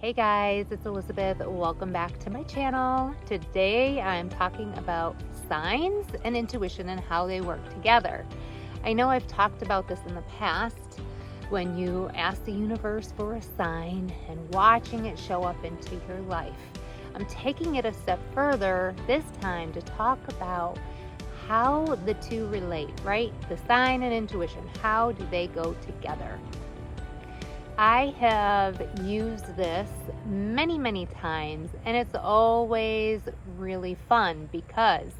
Hey guys, it's Elizabeth. Welcome back to my channel. Today I'm talking about signs and intuition and how they work together. I know I've talked about this in the past when you ask the universe for a sign and watching it show up into your life. I'm taking it a step further this time to talk about how the two relate, right? The sign and intuition, how do they go together? I have used this many times, and it's always really fun because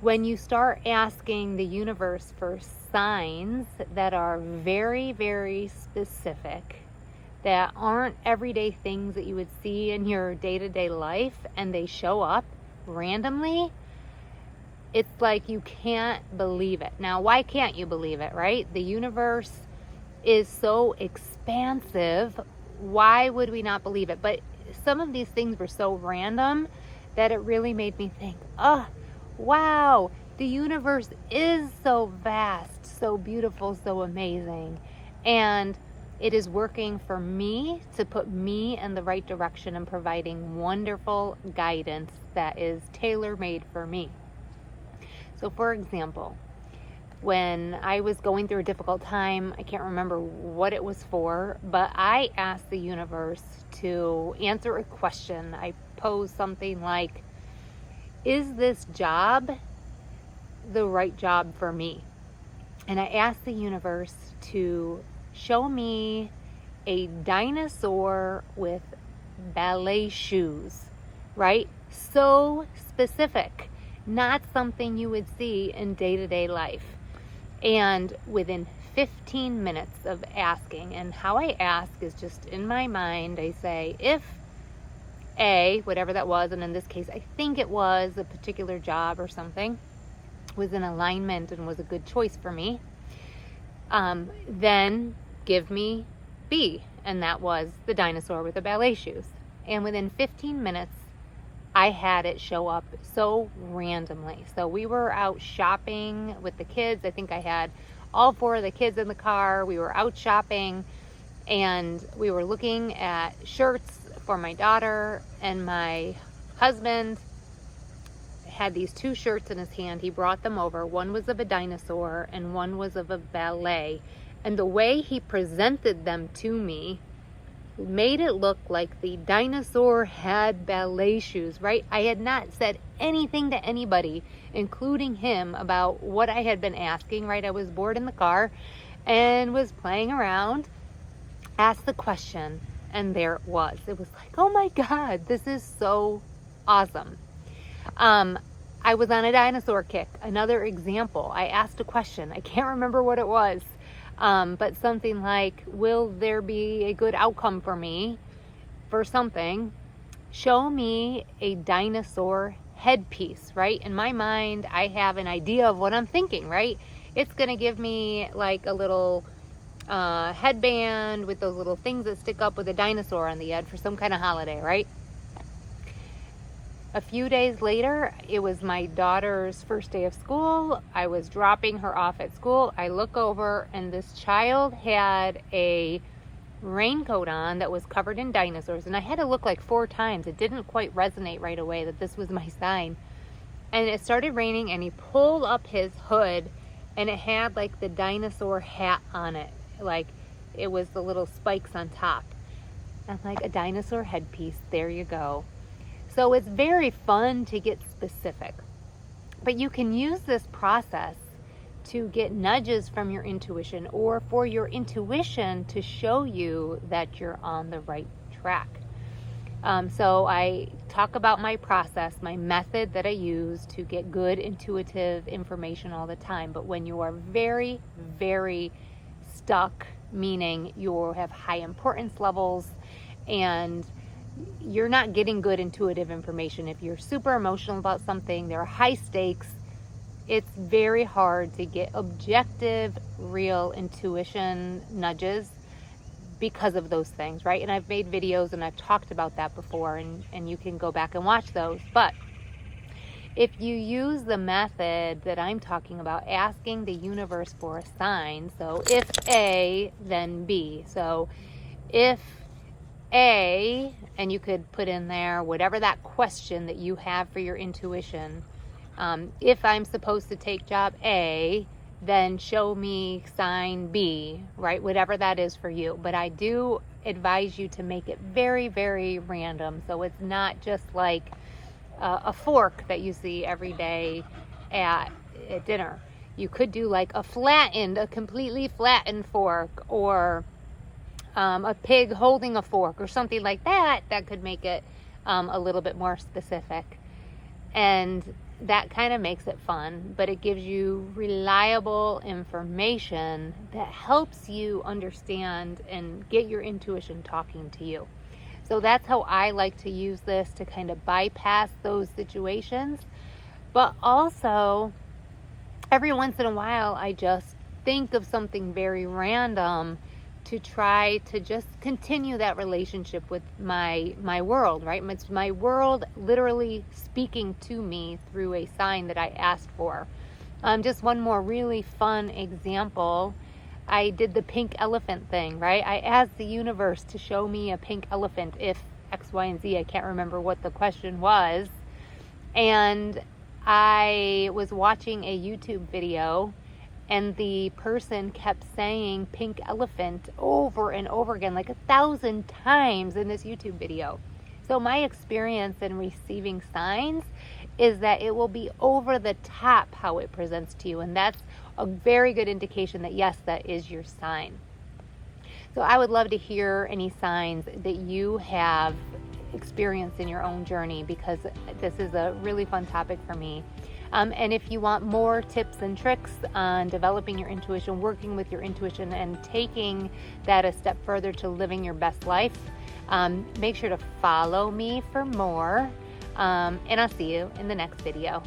when you start asking the universe for signs that are very specific, that aren't everyday things that you would see in your day-to-day life, and they show up randomly, it's like you can't believe it. Now, why can't you believe it, right? The universe is so expansive. Why would we not believe it? But some of these things were so random that it really made me think, oh, wow, the universe is so vast, so beautiful, so amazing. And it is working for me to put me in the right direction and providing wonderful guidance that is tailor-made for me. So for example, when I was going through a difficult time, I can't remember what it was for, but I asked the universe to answer a question. I posed something like, is this job the right job for me? And I asked the universe to show me a dinosaur with ballet shoes, right? So specific, not something you would see in day-to-day life. And within 15 minutes of asking, and how I ask is just in my mind, I say, if A, whatever that was, and in this case, I think it was a particular job or something, was in alignment and was a good choice for me, then give me B, and that was the dinosaur with the ballet shoes. And within 15 minutes, I had it show up so randomly. So we were out shopping with the kids. I think I had all 4 of the kids in the car. We were out shopping and we were looking at shirts for my daughter, and my husband had these 2 shirts in his hand. He brought them over. One was of a dinosaur and one was of a ballet. And the way he presented them to me made it look like the dinosaur had ballet shoes, right? I had not said anything to anybody, including him, about what I had been asking, right? I was bored in the car and was playing around, asked the question, and there it was. It was like, oh my God, this is so awesome. I was on a dinosaur kick. Another example, I asked a question. I can't remember what it was. But something like, will there be a good outcome for me for something? Show me a dinosaur headpiece, right? In my mind, I have an idea of what I'm thinking, right? It's going to give me like a little headband with those little things that stick up with a dinosaur on the end for some kind of holiday, right? A few days later, it was my daughter's first day of school. I was dropping her off at school. I look over and this child had a raincoat on that was covered in dinosaurs. And I had to look like 4 times. It didn't quite resonate right away that this was my sign. And it started raining and he pulled up his hood and it had like the dinosaur hat on it. Like it was the little spikes on top. I'm like, a dinosaur headpiece. There you go. So it's very fun to get specific, but you can use this process to get nudges from your intuition or for your intuition to show you that you're on the right track. So I talk about my process, my method that I use to get good intuitive information all the time. But when you are very stuck, meaning you have high importance levels and you're not getting good intuitive information. If you're super emotional about something, there are high stakes, it's very hard to get objective, real intuition nudges because of those things, right? And I've made videos and I've talked about that before, and you can go back and watch those. But if you use the method that I'm talking about, asking the universe for a sign, so if A, then B. So if A, and you could put in there whatever that question that you have for your intuition. If I'm supposed to take job A, then show me sign B, right? Whatever that is for you. But I do advise you to make it very, very random. So it's not just like a fork that you see every day at dinner. You could do like a completely flattened fork, or a pig holding a fork or something like that. That could make it a little bit more specific. And that kind of makes it fun, but it gives you reliable information that helps you understand and get your intuition talking to you. So that's how I like to use this, to kind of bypass those situations. But also, every once in a while, I just think of something very random to try to just continue that relationship with my world, right? It's my world literally speaking to me through a sign that I asked for. Just one more really fun example. I did the pink elephant thing, right? I asked the universe to show me a pink elephant if X, Y, and Z. I can't remember what the question was. And I was watching a YouTube video, and the person kept saying pink elephant over and over again, like 1,000 times in this YouTube video. So my experience in receiving signs is that it will be over the top how it presents to you. And that's a very good indication that, yes, that is your sign. So I would love to hear any signs that you have experienced in your own journey, because this is a really fun topic for me. And if you want more tips and tricks on developing your intuition, working with your intuition, and taking that a step further to living your best life, make sure to follow me for more. And I'll see you in the next video.